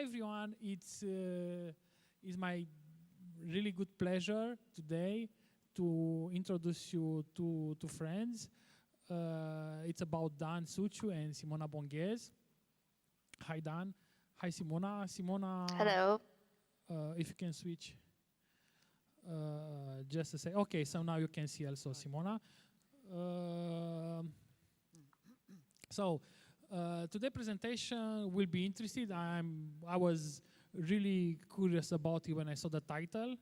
Hi everyone, it's my really good pleasure today to introduce you to friends. It's about Dan Suciu and Simona Bonghez. Hi Dan. Hi Simona. Simona. Hello. If you can switch. Just to say, okay, so now you can see also Simona. So today's presentation will be interesting. I was really curious about it when I saw the title,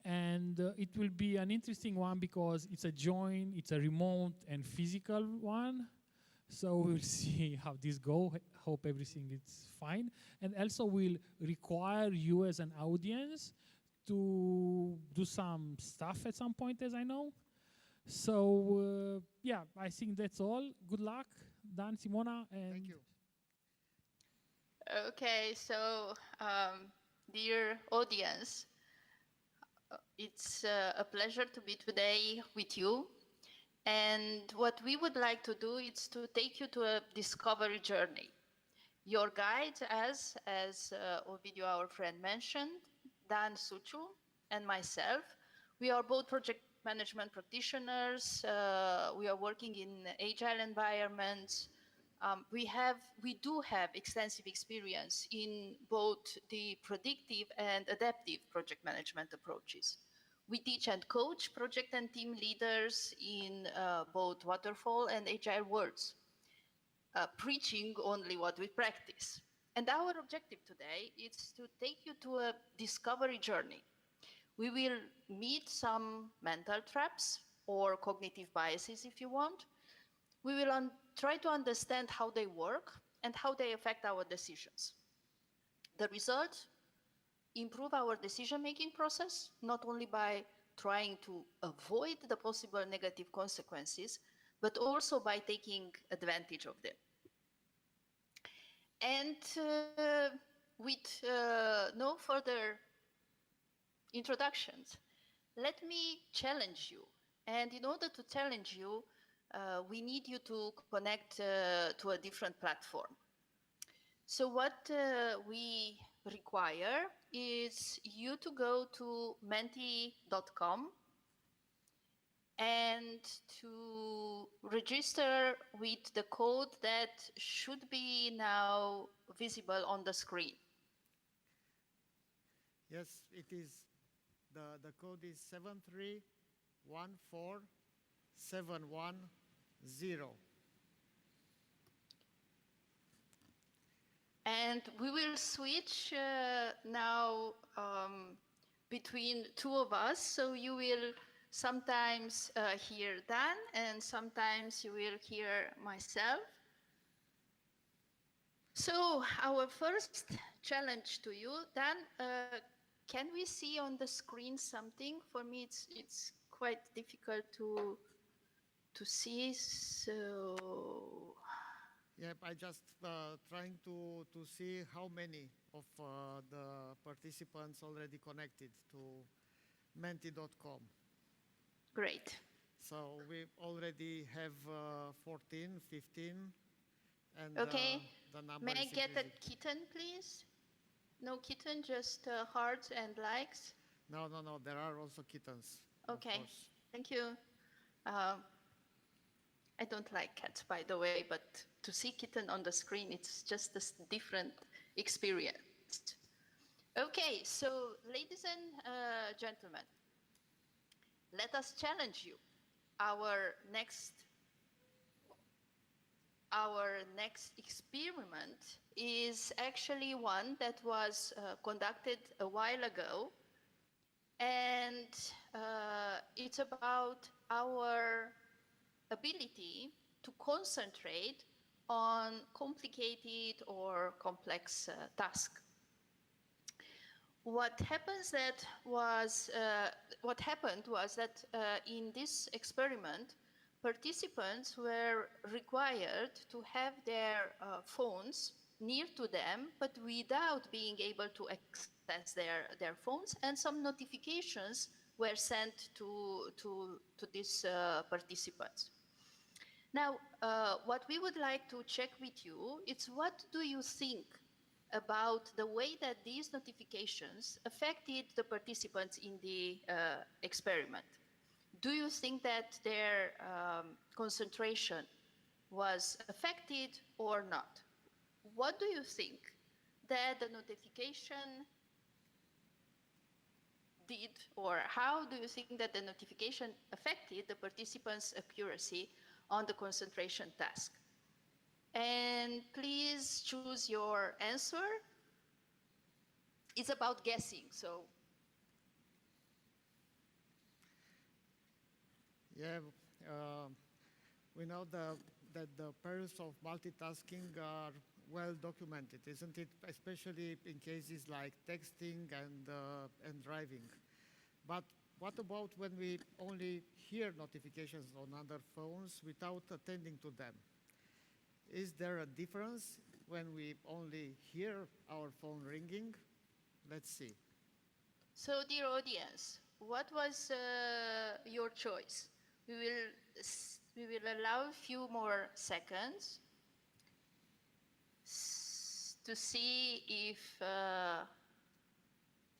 and it will be an interesting one because it's a joint, it's a remote and physical one. So we'll see how this goes. Hope everything is fine, and also will require you as an audience to do some stuff at some point, as I know. So yeah, I think that's all. Good luck, Dan, Simona, and thank you. Okay, so dear audience, it's a pleasure to be today with you. And what we would like to do is to take you to a discovery journey. Your guide, as Ovidiu, our friend, mentioned, Dan Suciu, and myself, we are both project management practitioners. We are working in agile environments. We do have extensive experience in both the predictive and adaptive project management approaches. We teach and coach project and team leaders in both waterfall and agile worlds, preaching only what we practice. And our objective today is to take you to a discovery journey. We will meet some mental traps or cognitive biases, if you want. We will try to understand how they work and how they affect our decisions. The result, improve our decision-making process, not only by trying to avoid the possible negative consequences, but also by taking advantage of them. And with no further introductions, let me challenge you. And in order to challenge you, we need you to connect to a different platform. So what we require is you to go to menti.com and to register with the code that should be now visible on the screen. Yes, it is. The code is 7314710. And we will switch now between two of us. So you will sometimes hear Dan, and sometimes you will hear myself. So our first challenge to you, Dan, can we see on the screen something? For me, it's quite difficult to see. So Yep, I just trying to see how many of the participants already connected to menti.com. Great. So we already have 14, 15, and Okay. the number May I is get a increasing. kitten, please? No kitten, just hearts and likes. No, there are also kittens. Okay, Of course. thank you. I don't like cats, by the way, but to see kitten on the screen, it's just a different experience. Okay, so ladies and gentlemen, let us challenge you. Our next experiment is actually one that was conducted a while ago, and it's about our ability to concentrate on complicated or complex tasks. What happened was that in this experiment, participants were required to have their phones near to them, but without being able to access their phones, and some notifications were sent to these participants. Now, what we would like to check with you is, what do you think about the way that these notifications affected the participants in the experiment. Do you think that their concentration was affected or not? What do you think that the notification did, or how do you think that the notification affected the participants' accuracy on the concentration task? And please choose your answer. It's about guessing, so. Yeah, we know that the perils of multitasking are well documented, isn't it? Especially in cases like texting and driving. But what about when we only hear notifications on other phones without attending to them? Is there a difference when we only hear our phone ringing? Let's see. So, dear audience, what was your choice? We will allow a few more seconds to see if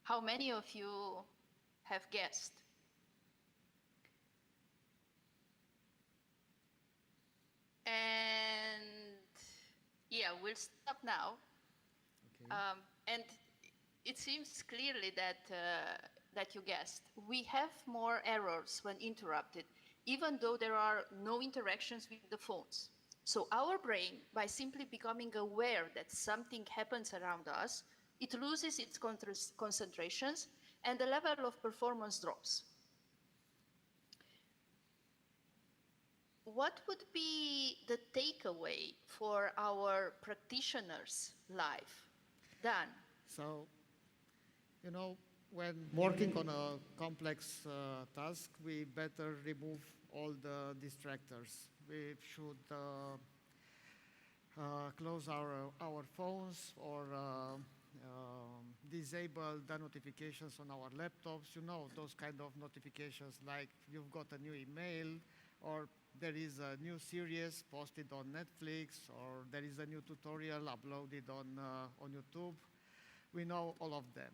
how many of you have guessed. And yeah, we'll stop now. Okay. And it seems clearly that that you guessed. We have more errors when interrupted, even though there are no interactions with the phones. So our brain, by simply becoming aware that something happens around us, it loses its concentrations and the level of performance drops. What would be the takeaway for our practitioners' life? Dan? So, you know, when working on a complex task, we better remove all the distractors. We should close our phones or disable the notifications on our laptops. You know, those kind of notifications like you've got a new email, or there is a new series posted on Netflix, or there is a new tutorial uploaded on YouTube. We know all of them.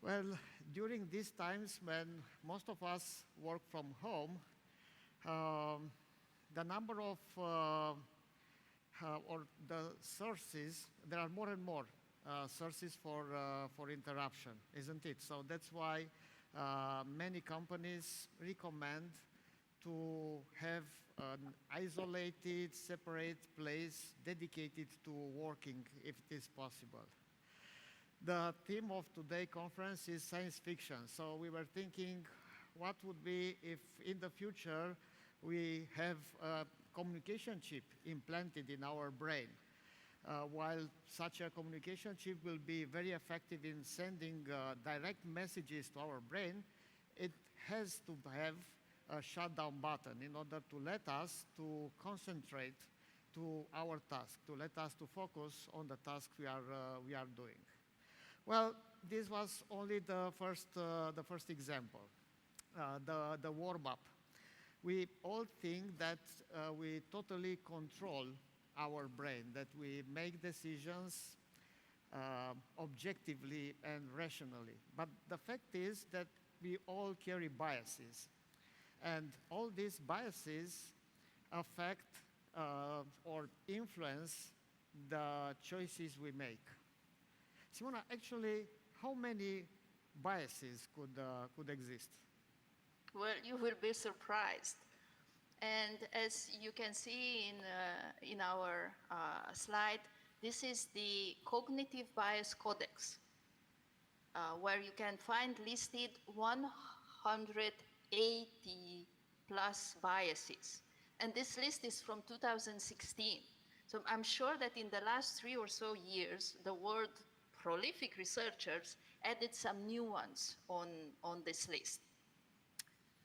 Well, during these times when most of us work from home, the number of or the sources, there are more and more sources for interruption, isn't it? So that's why many companies recommend to have an isolated, separate place dedicated to working if it is possible. The theme of today's conference is science fiction. So we were thinking, what would be if in the future we have a communication chip implanted in our brain? While such a communication chip will be very effective in sending direct messages to our brain, it has to have a shutdown button in order to let us to concentrate to our task, to let us to focus on the task we are doing. Well, this was only the first example, the warm-up. We all think that we totally control our brain, that we make decisions objectively and rationally. But the fact is that we all carry biases. And all these biases affect or influence the choices we make. Simona, actually, how many biases could exist? Well, you will be surprised. And as you can see in our slide, this is the Cognitive Bias Codex, where you can find listed 180 plus biases. And this list is from 2016. So I'm sure that in the last 3 or so years, the world prolific researchers added some new ones on this list.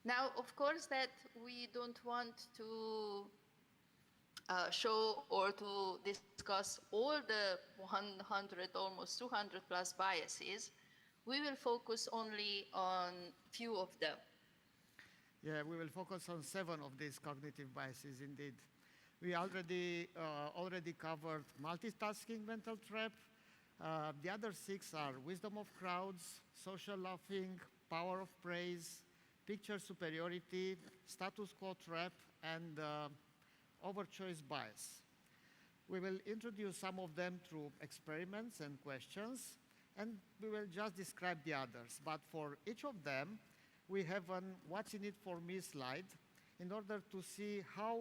Now, of course, that we don't want to show or to discuss all the 100, almost 200 plus biases. We will focus only on few of them. Yeah, we will focus on 7 of these cognitive biases indeed. We already covered multitasking mental trap, The other 6 are wisdom of crowds, social laughing, power of praise, picture superiority, status quo trap, and overchoice bias. We will introduce some of them through experiments and questions, and we will just describe the others. But for each of them, we have an what's in it for me slide in order to see how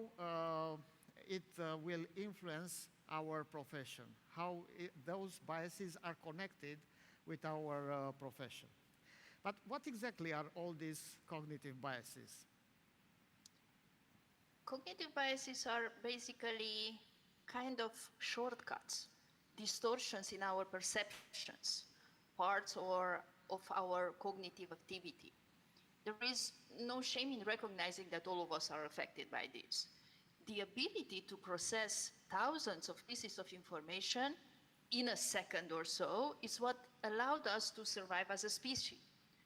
it will influence our profession, how those biases are connected with our profession. But what exactly are all these cognitive biases? Cognitive biases are basically kind of shortcuts, distortions in our perceptions, parts of our cognitive activity. There is no shame in recognizing that all of us are affected by this. The ability to process thousands of pieces of information in a second or so is what allowed us to survive as a species.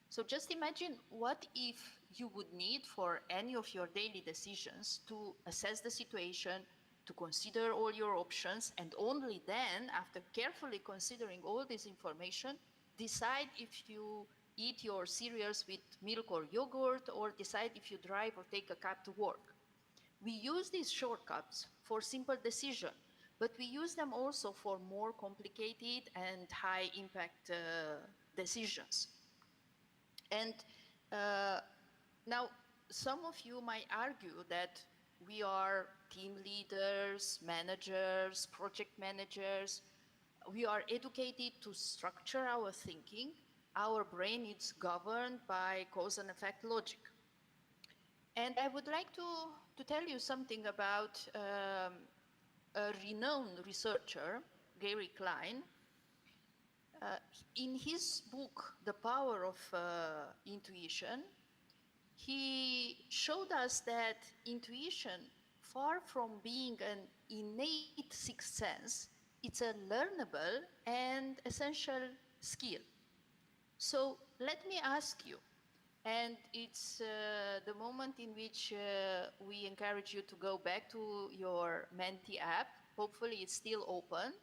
So just imagine what if you would need for any of your daily decisions to assess the situation, to consider all your options, and only then, after carefully considering all this information, decide if you eat your cereals with milk or yogurt, or decide if you drive or take a cab to work. We use these shortcuts for simple decision, but we use them also for more complicated and high impact decisions. And now, some of you might argue that we are team leaders, managers, project managers. We are educated to structure our thinking. Our brain is governed by cause and effect logic. And I would like to tell you something about a renowned researcher, Gary Klein. In his book, The Power of Intuition, he showed us that intuition, far from being an innate sixth sense, it's a learnable and essential skill. So let me ask you, and it's the moment in which we encourage you to go back to your Menti app. Hopefully it's still open.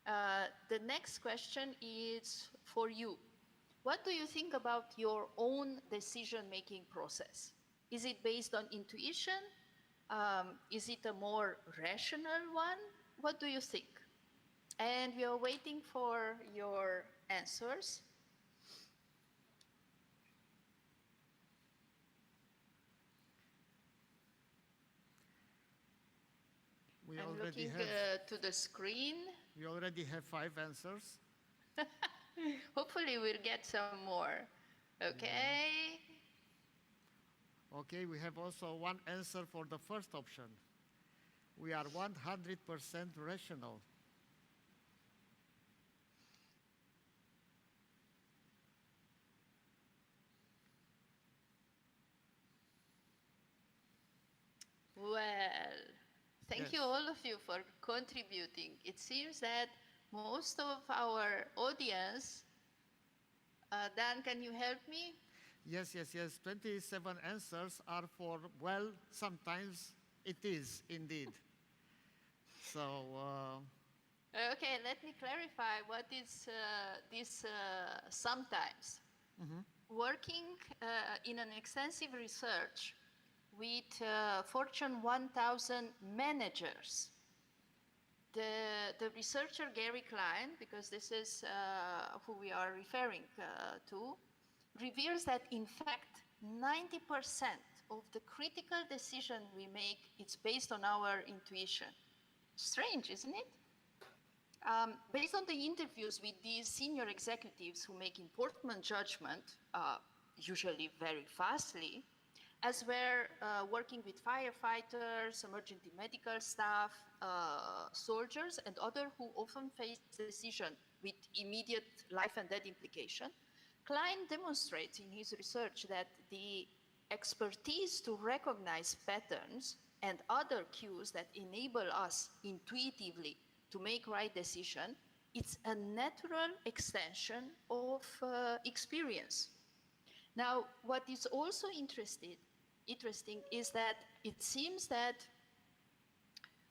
The next question is for you. What do you think about your own decision-making process? Is it based on intuition? Is it a more rational one? What do you think? And we are waiting for your answers. I'm looking to the screen. We already have 5 answers. Hopefully we'll get some more. Okay. Okay, we have also one answer for the first option. We are 100% rational. Well, thank you all of you for contributing. It seems that most of our audience, Dan, can you help me? Yes. 27 answers are for, well, sometimes it is indeed. So. Okay, let me clarify what is this sometimes. Working in an extensive research with Fortune 1000 managers, the researcher Gary Klein, because this is who we are referring to, reveals that in fact 90% of the critical decision we make, it's based on our intuition. Strange, isn't it? Based on the interviews with these senior executives who make important judgment, usually very fastly, as we're working with firefighters, emergency medical staff, soldiers, and others who often face decision with immediate life and death implication, Klein demonstrates in his research that the expertise to recognize patterns and other cues that enable us intuitively to make right decision, it's a natural extension of experience. Now, what is also interesting is that it seems that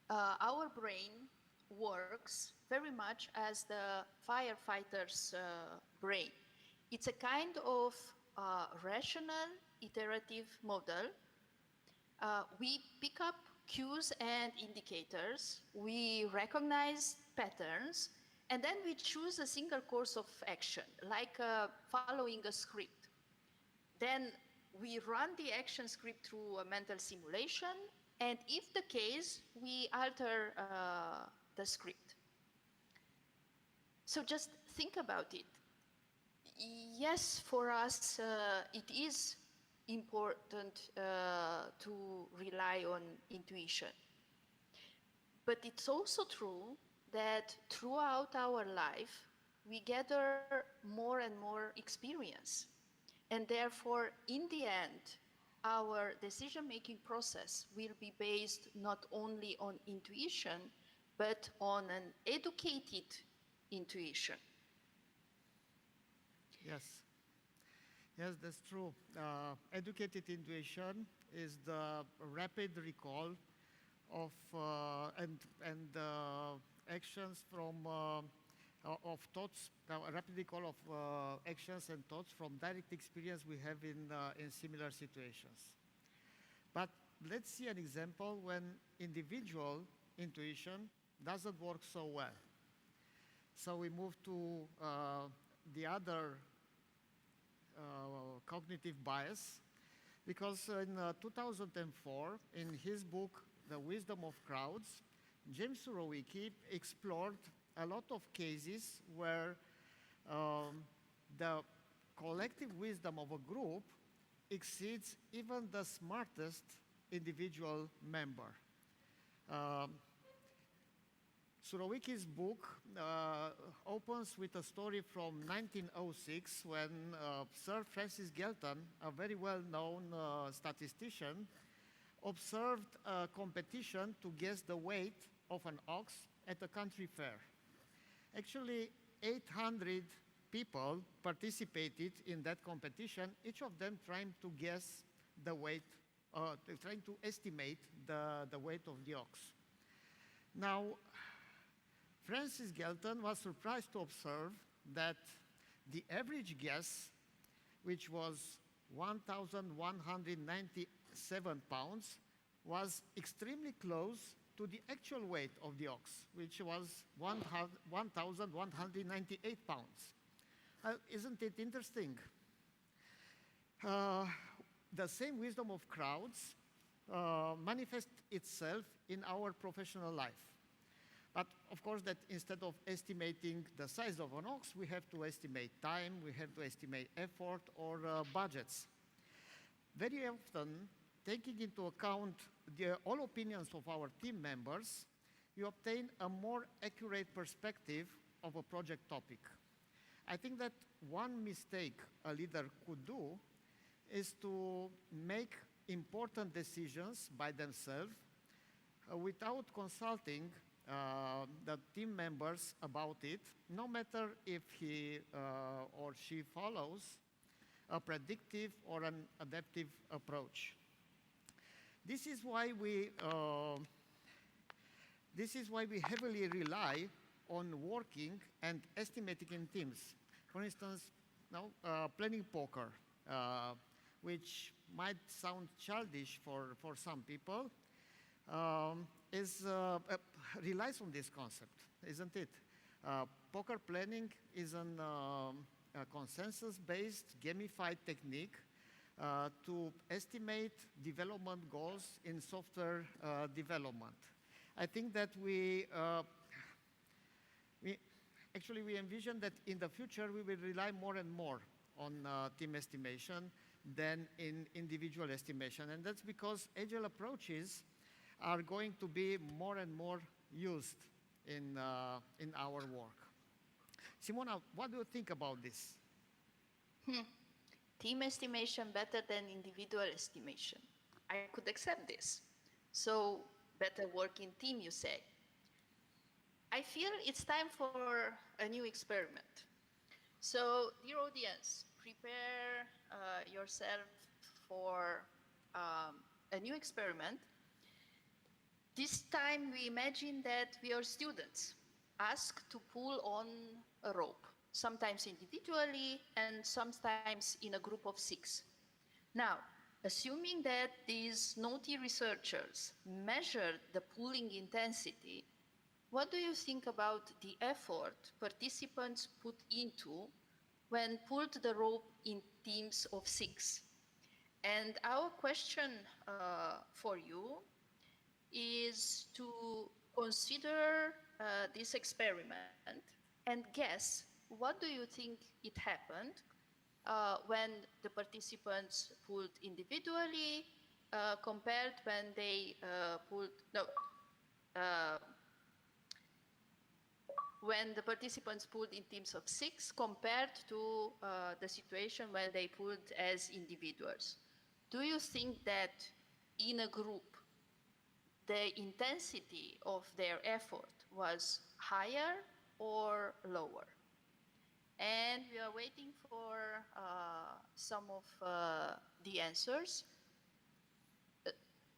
our brain works very much as the firefighter's brain. It's a kind of rational, iterative model. We pick up cues and indicators, we recognize patterns, and then we choose a single course of action, like following a script. Then we run the action script through a mental simulation, and if the case, we alter the script. So just think about it. Yes, for us, it is important to rely on intuition. But it's also true that throughout our life, we gather more and more experience. And therefore, in the end, our decision-making process will be based not only on intuition, but on an educated intuition. Yes. Yes, that's true. Educated intuition is the rapid recall of actions from of thoughts, rapid recall of actions and thoughts from direct experience we have in similar situations. But let's see an example when individual intuition doesn't work so well. So we move to the other cognitive bias, because in 2004, in his book, The Wisdom of Crowds, James Surowiecki explored a lot of cases where the collective wisdom of a group exceeds even the smartest individual member. Surowiecki's book opens with a story from 1906 when Sir Francis Galton, a very well-known statistician, observed a competition to guess the weight of an ox at a country fair. Actually, 800 people participated in that competition, each of them trying to guess the weight, trying to estimate the weight of the ox. Now, Francis Galton was surprised to observe that the average guess, which was 1,197 pounds, was extremely close to the actual weight of the ox, which was 1,198 pounds. Isn't it interesting? The same wisdom of crowds manifests itself in our professional life. But of course, that instead of estimating the size of an ox, we have to estimate time, we have to estimate effort or budgets. Very often, taking into account all opinions of our team members, you obtain a more accurate perspective of a project topic. I think that one mistake a leader could do is to make important decisions by themselves without consulting the team members about it, no matter if he or she follows a predictive or an adaptive approach. This is why we heavily rely on working and estimating in teams. For instance, planning poker, which might sound childish for some people, relies on this concept, isn't it? Poker planning is a consensus-based, gamified technique to estimate development goals in software development. I think that we envision that in the future we will rely more and more on team estimation than in individual estimation, and that's because agile approaches are going to be more and more used in our work. Simona, what do you think about this? Team estimation better than individual estimation. I could accept this. So, better work in team, you say. I feel it's time for a new experiment. So, dear audience, prepare yourself for a new experiment. This time we imagine that we are students asked to pull on a rope, sometimes individually and sometimes in a group of 6. Now, assuming that these naughty researchers measured the pulling intensity, what do you think about the effort participants put into when pulled the rope in teams of 6? And our question for you is to consider this experiment and guess what do you think it happened when the participants pulled individually compared when they when the participants pulled in teams of 6 compared to the situation when they pulled as individuals. Do you think that in a group the intensity of their effort was higher or lower? And we are waiting for some of the answers.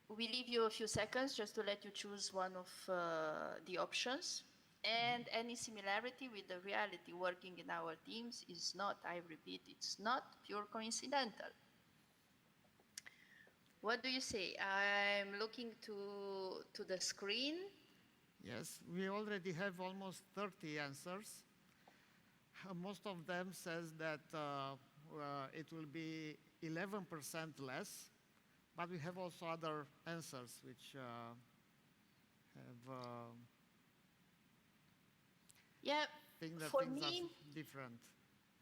We leave you a few seconds just to let you choose one of the options. And any similarity with the reality working in our teams is not, I repeat, it's not pure coincidental. What do you say? I'm looking to the screen. Yes, we already have almost 30 answers. Most of them says that it will be 11% less, but we have also other answers which have think that things are different.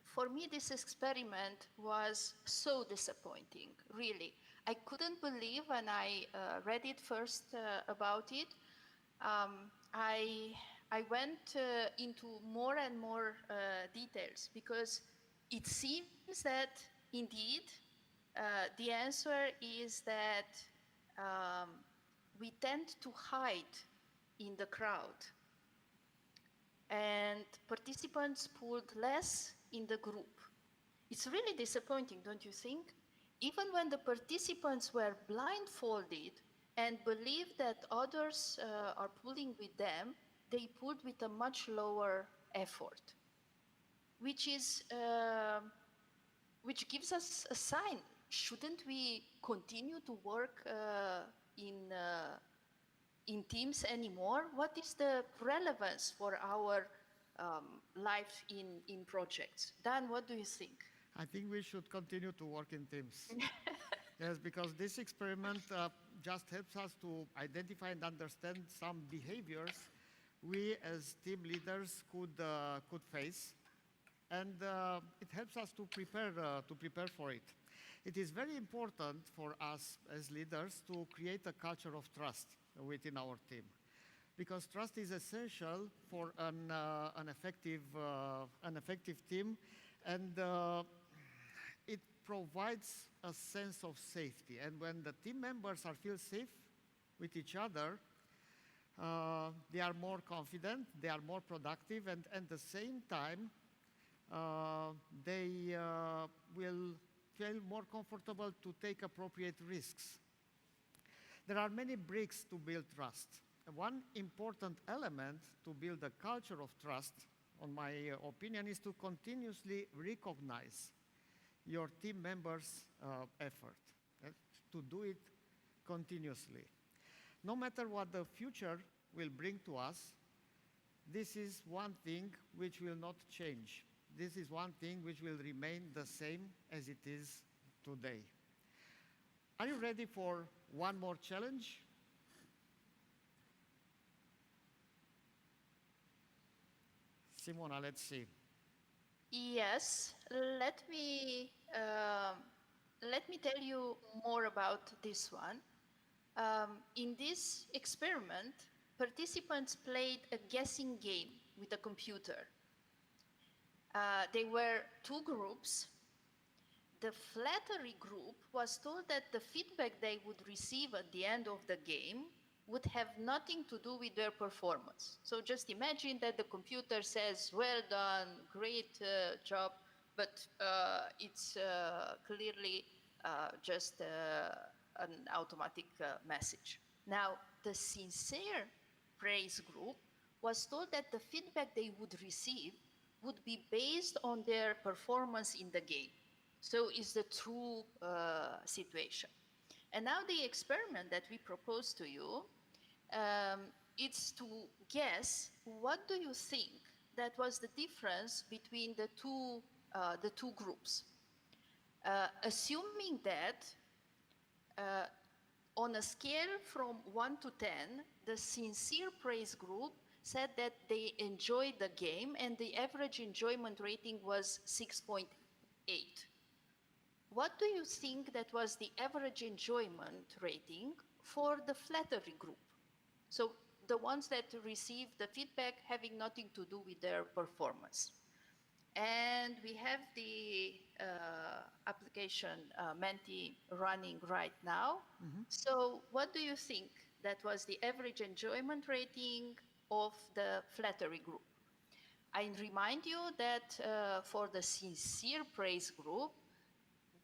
For me, this experiment was so disappointing, really. I couldn't believe when I read it first about it. I went into more and more details because it seems that indeed the answer is that we tend to hide in the crowd and participants pulled less in the group. It's really disappointing, don't you think? Even when the participants were blindfolded and believed that others are pulling with them, they pulled with a much lower effort, which gives us a sign. Shouldn't we continue to work in teams anymore? What is the relevance for our life in projects? Dan, what do you think? I think we should continue to work in teams. Yes, because this experiment just helps us to identify and understand some behaviors we as team leaders could face, and it helps us to prepare for it. It is very important for us as leaders to create a culture of trust within our team, because trust is essential for an effective team, and it provides a sense of safety. And when the team members feel safe with each other, they are more confident, they are more productive, and at the same time, they will feel more comfortable to take appropriate risks. There are many bricks to build trust. One important element to build a culture of trust, in my opinion, is to continuously recognize your team members' effort, to do it continuously. No matter what the future will bring to us, this is one thing which will not change. This is one thing which will remain the same as it is today. Are you ready for one more challenge? Simona, let's see. Yes, let me tell you more about this one. In this experiment, participants played a guessing game with a computer. They were two groups. The flattery group was told that the feedback they would receive at the end of the game would have nothing to do with their performance. So just imagine that the computer says, well done, great job, but it's clearly just an automatic message. Now, the sincere praise group was told that the feedback they would receive would be based on their performance in the game. So it's the true situation. And now the experiment that we propose to you, it's to guess what do you think that was the difference between the two groups. Assuming that on a scale from 1 to 10, the sincere praise group said that they enjoyed the game and the average enjoyment rating was 6.8. What do you think that was the average enjoyment rating for the flattery group? So the ones that received the feedback having nothing to do with their performance. And we have the application Menti running right now. So what do you think that was the average enjoyment rating of the flattery group? I remind you that for the sincere praise group,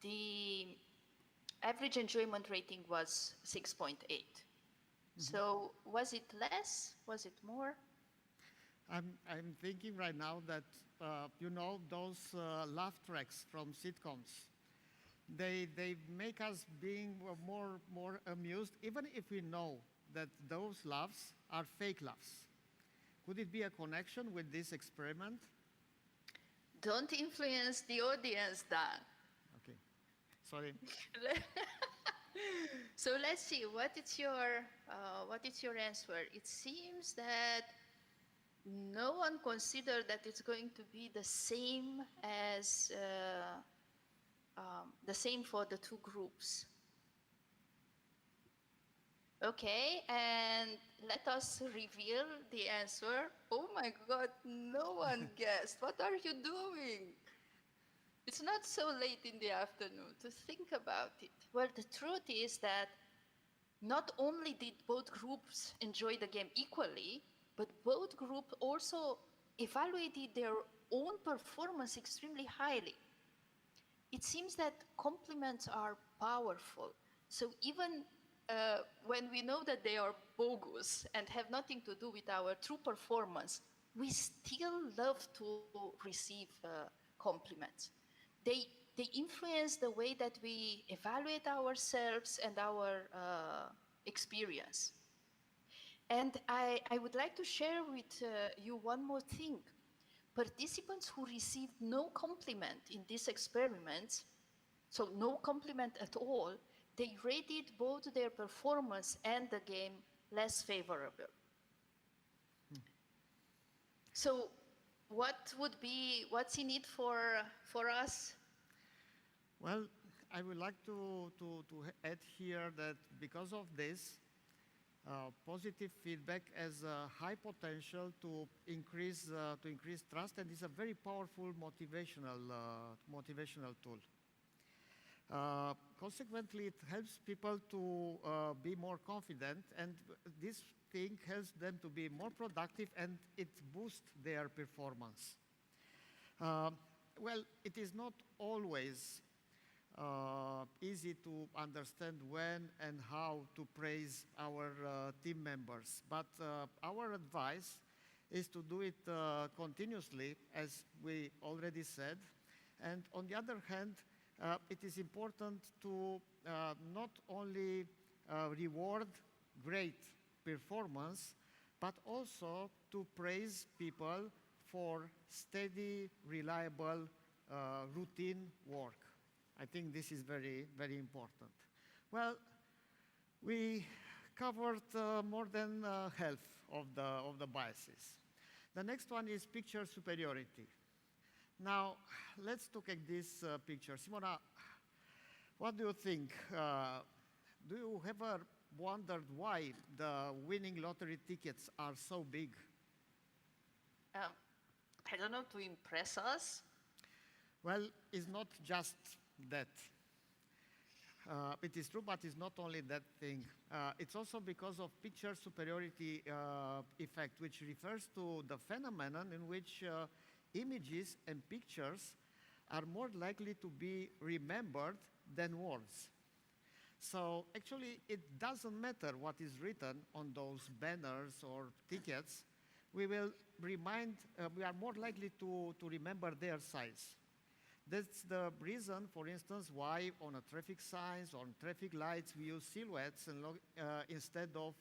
the average enjoyment rating was 6.8. So was it less? Was it more? I'm thinking right now that, those laugh tracks from sitcoms, they make us being more amused, even if we know that those laughs are fake laughs. Could it be a connection with this experiment? Don't influence the audience, Dan. Okay, sorry. So let's see, what is your answer? It seems that no one considered that it's going to be the same as the same for the two groups. Okay, and let us reveal the answer. Oh my God, no one guessed. What are you doing? It's not so late in the afternoon to think about it. Well, the truth is that not only did both groups enjoy the game equally, but both groups also evaluated their own performance extremely highly. It seems that compliments are powerful. So even when we know that they are bogus and have nothing to do with our true performance, we still love to receive compliments. They influence the way that we evaluate ourselves and our experience. And I would like to share with you one more thing. Participants who received no compliment in this experiment, so no compliment at all, they rated both their performance and the game less favorable. So what's in it for us? Well, I would like to add here that because of this, positive feedback has a high potential to increase trust, and is a very powerful motivational tool. Consequently, it helps people to be more confident, and this thing helps them to be more productive, and it boosts their performance. Well, it is not always easy to understand when and how to praise our team members, but our advice is to do it continuously, as we already said. And on the other hand, it is important to not only reward great performance, but also to praise people for steady, reliable, routine work. I think this is very, very important. Well, we covered more than half of the biases. The next one is picture superiority. Now, let's look at this picture. Simona, what do you think? Do you ever wondered why the winning lottery tickets are so big? I don't know, to impress us? Well, it's not just that. It is true, but it's not only that thing. It's also because of picture superiority effect, which refers to the phenomenon in which images and pictures are more likely to be remembered than words. So actually, it doesn't matter what is written on those banners or tickets. We are more likely to remember their size. That's the reason, for instance, why on a traffic signs, on traffic lights, we use silhouettes instead of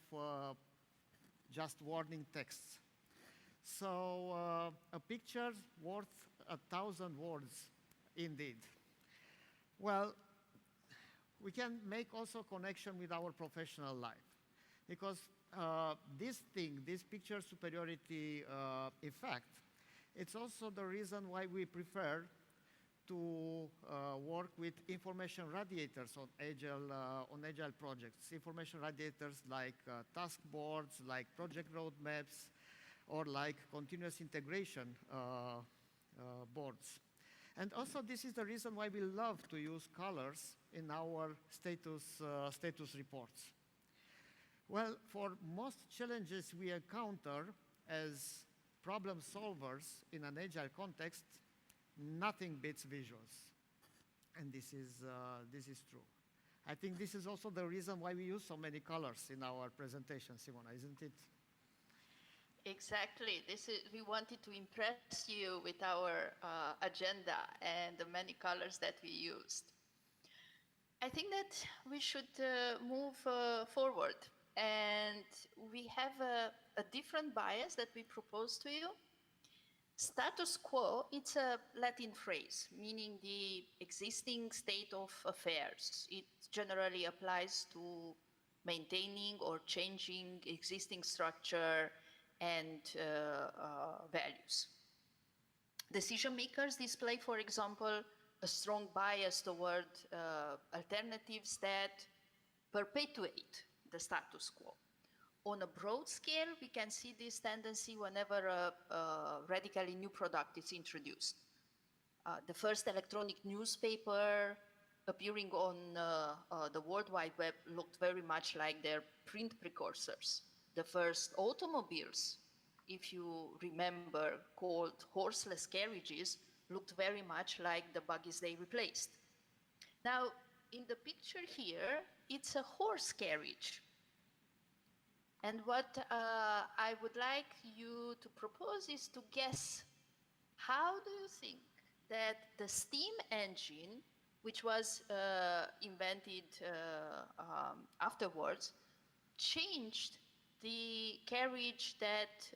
just warning texts. So a picture worth 1,000 words, indeed. Well, we can make also connection with our professional life, because this picture superiority effect, it's also the reason why we prefer to work with information radiators on agile projects. Information radiators like task boards, like project roadmaps, or like continuous integration boards. And also, this is the reason why we love to use colors in our status reports. Well, for most challenges we encounter as problem solvers in an agile context, nothing beats visuals. And this is true. I think this is also the reason why we use so many colors in our presentation, Simona, isn't it? Exactly. We wanted to impress you with our agenda and the many colors that we used. I think that we should move forward. And we have a different bias that we propose to you. Status quo, it's a Latin phrase, meaning the existing state of affairs. It generally applies to maintaining or changing existing structure and values. Decision makers display, for example, a strong bias toward alternatives that perpetuate the status quo. On a broad scale, we can see this tendency whenever a radically new product is introduced. The first electronic newspaper appearing on the World Wide Web looked very much like their print precursors. The first automobiles, if you remember, called horseless carriages, looked very much like the buggies they replaced. Now, in the picture here, it's a horse carriage. And what I would like you to propose is to guess, how do you think that the steam engine, which was invented afterwards, changed the carriage that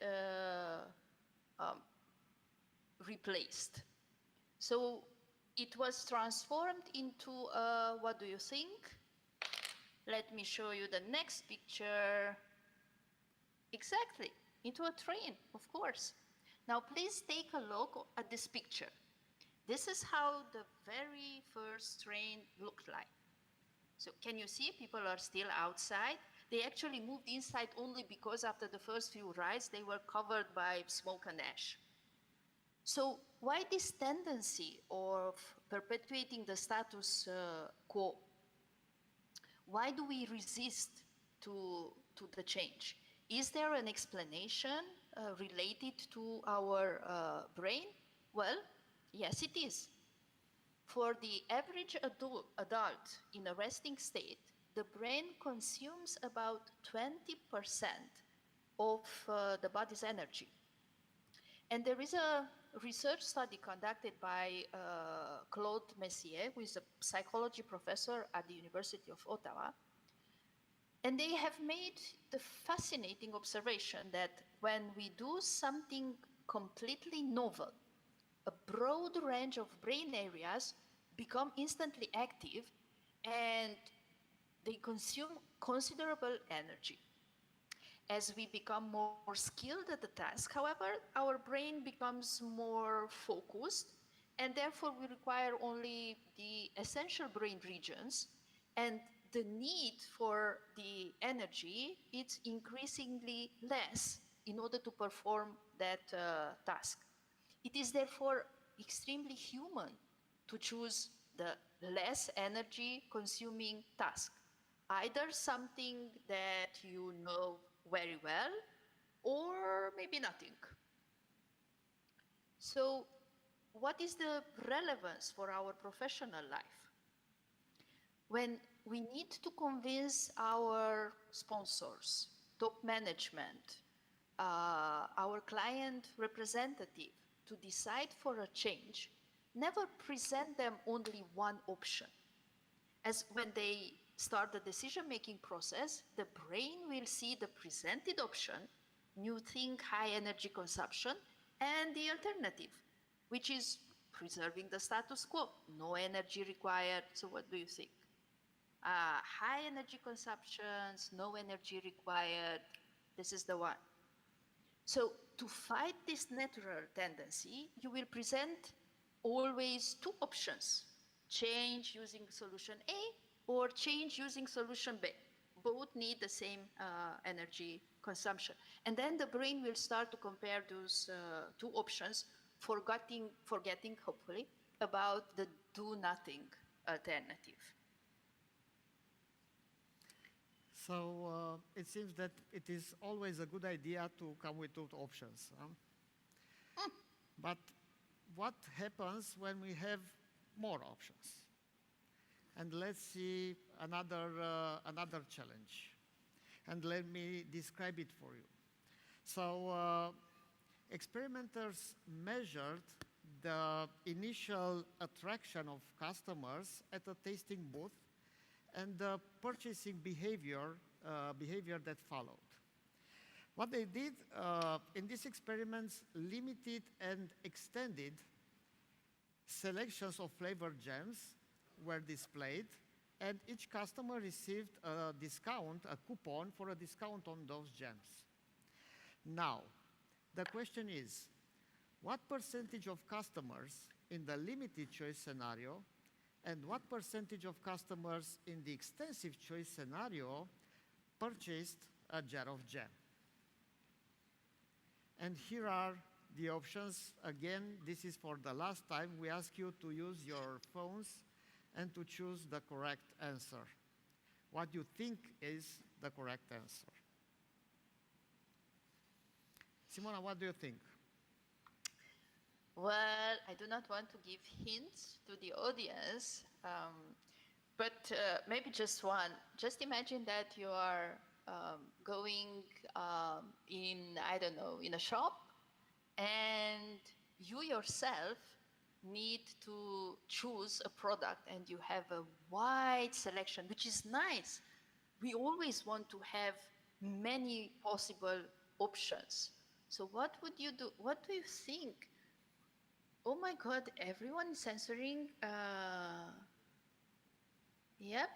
replaced? So it was transformed into, what do you think? Let me show you the next picture. Exactly, into a train, of course. Now please take a look at this picture. This is how the very first train looked like. So can you see people are still outside? They actually moved inside only because after the first few rides, they were covered by smoke and ash. So why this tendency of perpetuating the status quo? Why do we resist to the change? Is there an explanation related to our brain? Well, yes, it is. For the average adult in a resting state, the brain consumes about 20% of the body's energy. And there is a research study conducted by Claude Messier, who is a psychology professor at the University of Ottawa. And they have made the fascinating observation that when we do something completely novel, a broad range of brain areas become instantly active and they consume considerable energy. As we become more skilled at the task, however, our brain becomes more focused and therefore we require only the essential brain regions, and the need for the energy is increasingly less in order to perform that task. It is therefore extremely human to choose the less energy consuming task, either something that you know very well or maybe nothing. So what is the relevance for our professional life? When we need to convince our sponsors, top management, our client representative to decide for a change. Never present them only one option. As when they start the decision-making process, the brain will see the presented option, new thing, high energy consumption, and the alternative, which is preserving the status quo, no energy required. So what do you think? High energy consumptions, no energy required, this is the one. So to fight this natural tendency, you will present always two options, change using solution A or change using solution B. Both need the same energy consumption. And then the brain will start to compare those two options, forgetting hopefully, about the do-nothing alternative. So it seems that it is always a good idea to come with two options. But what happens when we have more options? And let's see another challenge. And let me describe it for you. So experimenters measured the initial attraction of customers at a tasting booth and the purchasing behavior that followed. What they did in these experiments, limited and extended selections of flavored jams were displayed, and each customer received a discount, a coupon for a discount on those jams. Now, the question is, what percentage of customers in the limited choice scenario and what percentage of customers in the extensive choice scenario purchased a jar of jam? And here are the options. Again, this is for the last time. We ask you to use your phones and to choose the correct answer. What you think is the correct answer. Simona, what do you think? Well, I do not want to give hints to the audience, but maybe just one. Just imagine that you are going in, I don't know, in a shop, and you yourself need to choose a product, and you have a wide selection, which is nice. We always want to have many possible options. So what would you do? What do you think? Oh my God, everyone is answering. Yep,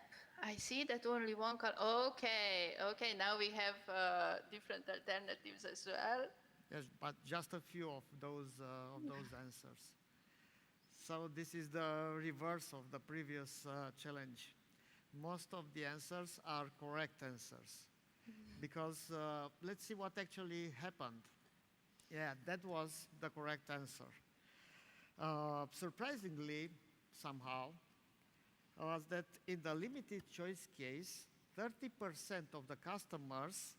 I see that only one card. Okay, now we have different alternatives as well. Yes, but just a few of those answers. So this is the reverse of the previous challenge. Most of the answers are correct answers. Because let's see what actually happened. Yeah, that was the correct answer. Surprisingly, somehow, was that in the limited choice case, 30% of the customers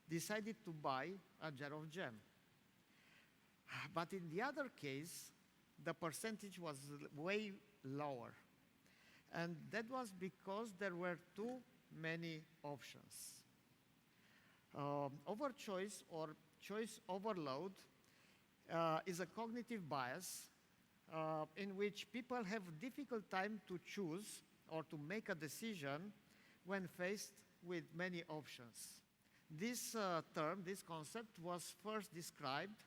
decided to buy a jar of jam. But in the other case, the percentage was way lower. And that was because there were too many options. Overchoice or choice overload is a cognitive bias in which people have a difficult time to choose or to make a decision when faced with many options. This term, this concept, was first described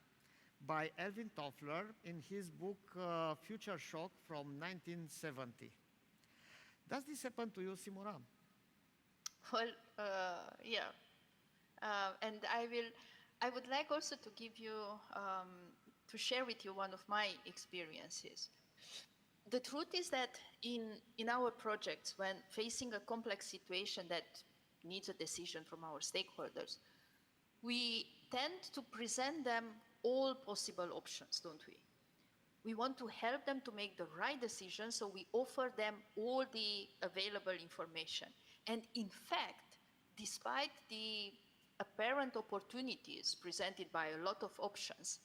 by Alvin Toffler in his book Future Shock from 1970. Does this happen to you, Simona? Well, yeah. And I would like also to give you, to share with you one of my experiences. The truth is that in our projects, when facing a complex situation that needs a decision from our stakeholders, we tend to present them all possible options, don't we? We want to help them to make the right decision, so we offer them all the available information. And in fact, despite the apparent opportunities presented by a lot of options,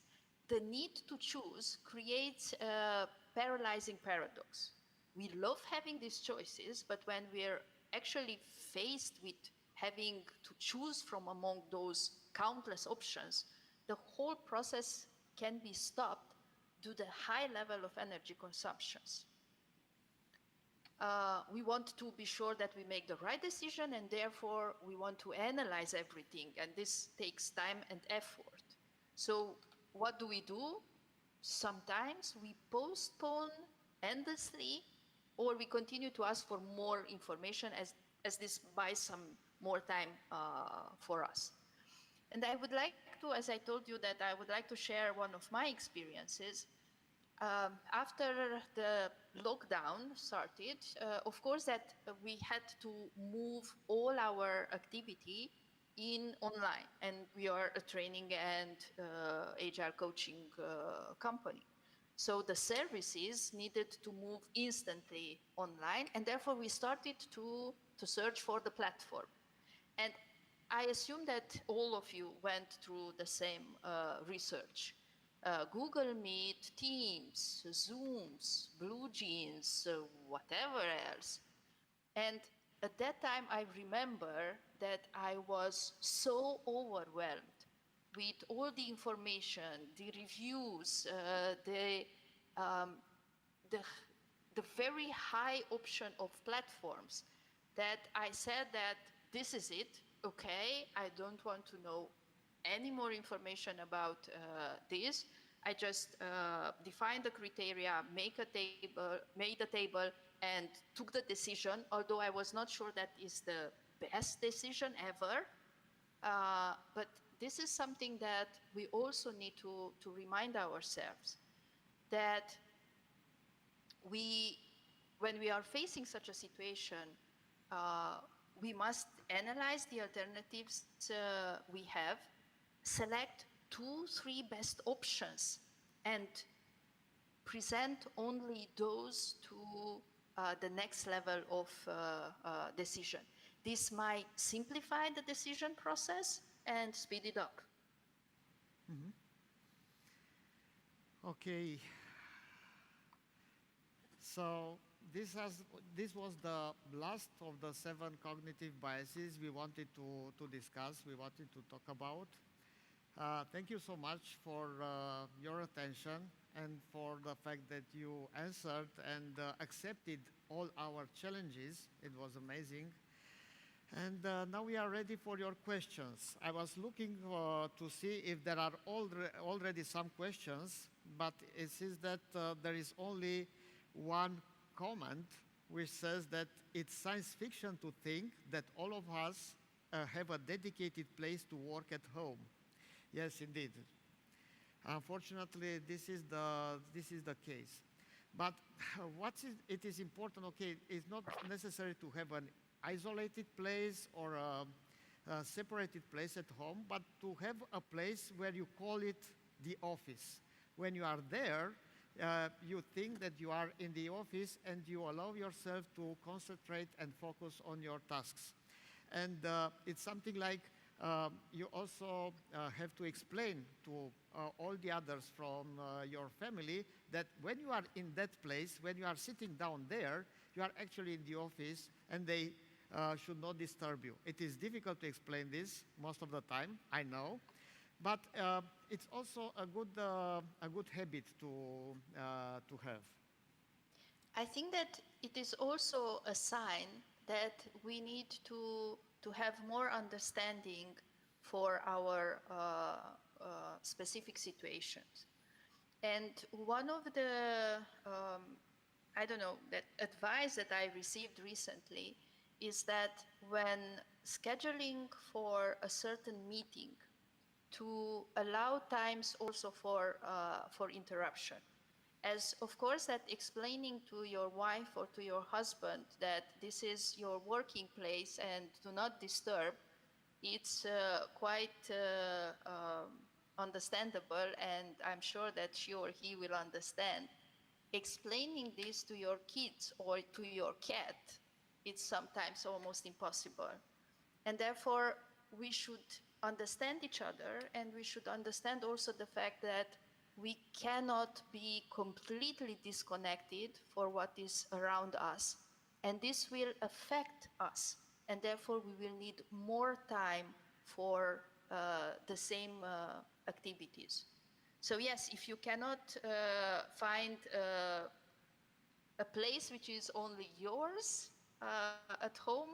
the need to choose creates a paralyzing paradox. We love having these choices, but when we're actually faced with having to choose from among those countless options, the whole process can be stopped due to the high level of energy consumptions. We want to be sure that we make the right decision, and therefore we want to analyze everything, and this takes time and effort. So what do? Sometimes we postpone endlessly, or we continue to ask for more information as this buys some more time for us. And I would like to, as I told you, that I would like to share one of my experiences. After the lockdown started, of course that we had to move all our activity in online, and we are a training and HR coaching company. So the services needed to move instantly online, and therefore we started to search for the platform. And I assume that all of you went through the same research. Google Meet, Teams, Zooms, Blue Jeans, whatever else. And at that time, I remember that I was so overwhelmed with all the information, the reviews, the very high option of platforms, that I said that this is it, okay, I don't want to know any more information about this. I just defined the criteria, made a table, and took the decision, although I was not sure that is the best decision ever. But this is something that we also need to remind ourselves, that when we are facing such a situation, we must analyze the alternatives we have, select 2-3 best options, and present only those to the next level of decision. This might simplify the decision process and speed it up. Mm-hmm. Okay. So this was the last of the 7 cognitive biases we wanted to discuss, we wanted to talk about. Thank you so much for your attention and for the fact that you answered and accepted all our challenges. It was amazing. And now we are ready for your questions. I was looking to see if there are already some questions, but it seems that there is only one comment which says that it's science fiction to think that all of us have a dedicated place to work at home. Yes, indeed. Unfortunately, this is the case. But it is important, okay, it's not necessary to have an isolated place or a separated place at home, but to have a place where you call it the office. When you are there, you think that you are in the office and you allow yourself to concentrate and focus on your tasks. And it's something like you also have to explain to all the others from your family that when you are in that place, when you are sitting down there, you are actually in the office and they should not disturb you. It is difficult to explain this most of the time, I know, but it's also a good habit to have. I think that it is also a sign that we need to have more understanding for our specific situations. And one of the, that advice that I received recently is that when scheduling for a certain meeting, to allow times also for interruption. As of course that explaining to your wife or to your husband that this is your working place and do not disturb, it's quite understandable, and I'm sure that she or he will understand. Explaining this to your kids or to your cat, it's sometimes almost impossible. And therefore, we should understand each other, and we should understand also the fact that we cannot be completely disconnected for what is around us. And this will affect us, and therefore we will need more time for the same activities. So yes, if you cannot find a place which is only yours at home,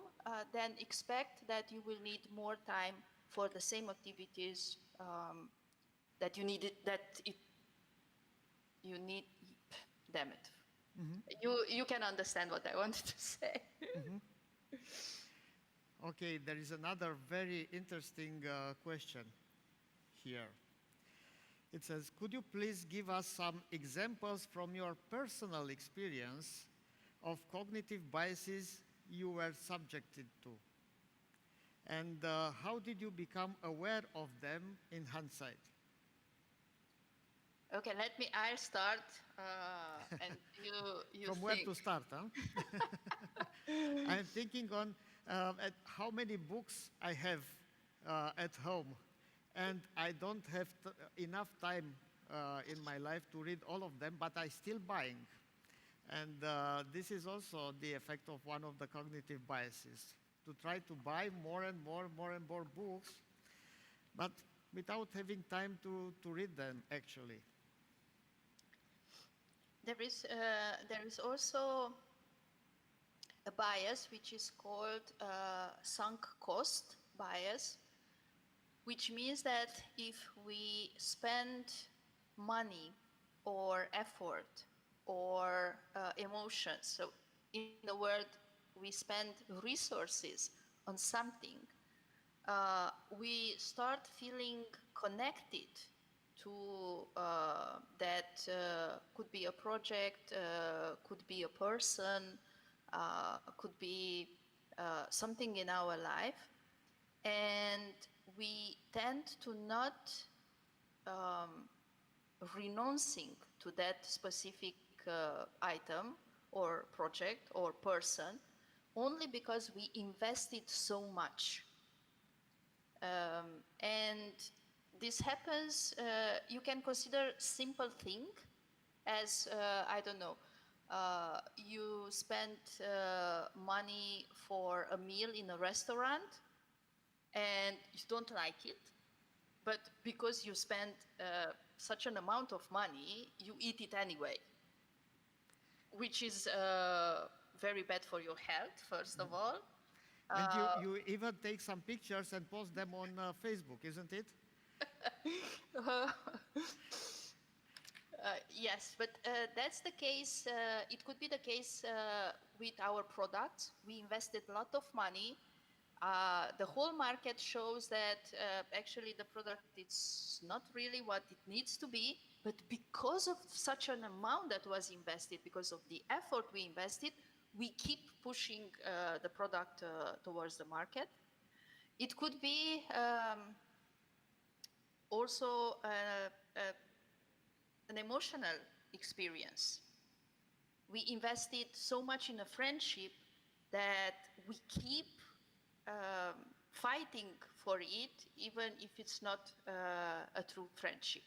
then expect that you will need more time for the same activities that you need. You need. Damn it. You can understand what I wanted to say. Okay, there is another very interesting question here. It says, could you please give us some examples from your personal experience of cognitive biases you were subjected to? And how did you become aware of them in hindsight? Okay, I'll start, and you From think. where to start, huh? I'm thinking on at how many books I have at home, and I don't have enough time in my life to read all of them, but I still buying. And this is also the effect of one of the cognitive biases, to try to buy more and more books, but without having time to read them, actually. There is also a bias which is called sunk cost bias, which means that if we spend money or effort or emotions, so in a word, we spend resources on something, we start feeling connected to that could be a project, could be a person, could be something in our life, and we tend to not renouncing to that specific item or project or person only because we invested so much. And this happens, you can consider simple thing as, I don't know, you spend money for a meal in a restaurant and you don't like it, but because you spend such an amount of money, you eat it anyway, which is very bad for your health, first of all. And you even take some pictures and post them on Facebook, isn't it? Yes, but that's the case. It could be the case with our products. We invested a lot of money. The whole market shows that actually the product is not really what it needs to be, but because of such an amount that was invested, because of the effort we invested, we keep pushing the product towards the market. It could be also an emotional experience. We invested so much in a friendship that we keep fighting for it, even if it's not a true friendship.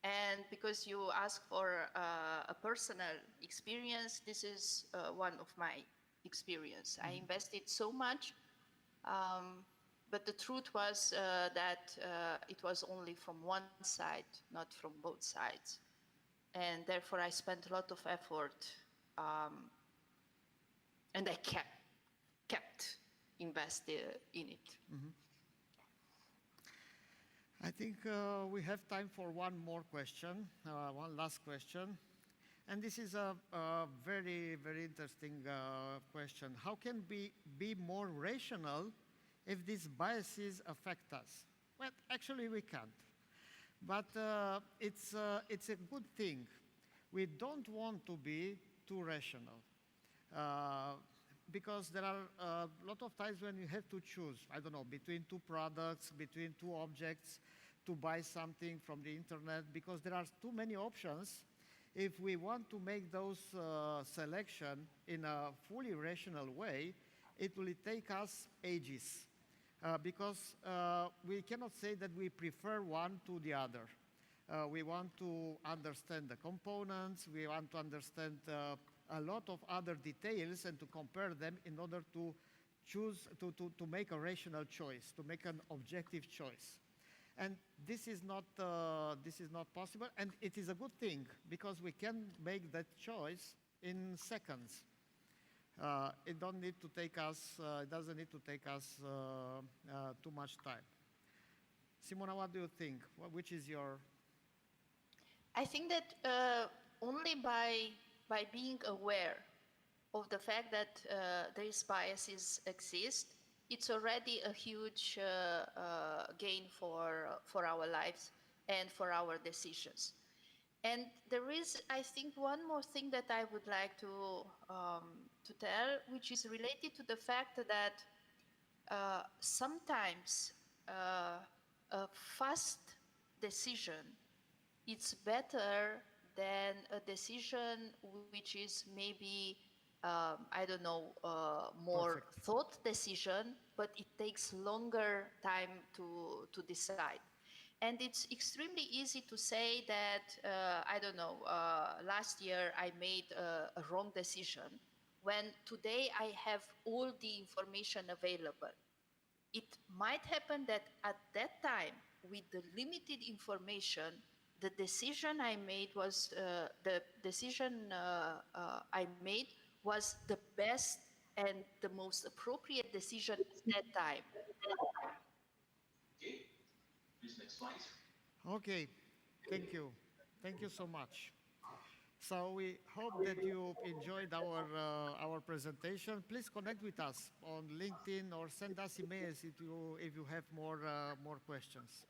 And because you ask for a personal experience, this is one of my experience. I invested so much, but the truth was that it was only from one side, not from both sides. And therefore I spent a lot of effort, and I kept invested in it. I think we have time for one more question, one last question. And this is a very, very interesting question. How can we be more rational if these biases affect us? Well, actually we can't. But it's a good thing. We don't want to be too rational. Because there are a lot of times when you have to choose, I don't know, between two products, between two objects, to buy something from the internet, because there are too many options. If we want to make those selection in a fully rational way, it will take us ages. Because we cannot say that we prefer one to the other. We want to understand the components, we want to understand a lot of other details and to compare them in order to choose, to make a rational choice, to make an objective choice. And this is not possible, and it is a good thing because we can make that choice in seconds. It doesn't need to take us too much time. Simona, what do you think? Which is your? I think that only by being aware of the fact that these biases exist, it's already a huge gain for our lives and for our decisions. And there is, I think, one more thing that I would like to tell, which is related to the fact that sometimes a fast decision it's better than a decision which is maybe I don't know more Perfect. thought decision, but it takes longer time to decide. And it's extremely easy to say that, I don't know, last year I made a wrong decision, when today I have all the information available. It might happen that at that time, with the limited information, the decision I made was the best and the most appropriate decision at that time. Okay, please next slide. Okay, thank you. Thank you so much. So we hope that you enjoyed our presentation. Please connect with us on LinkedIn or send us emails if you have more questions.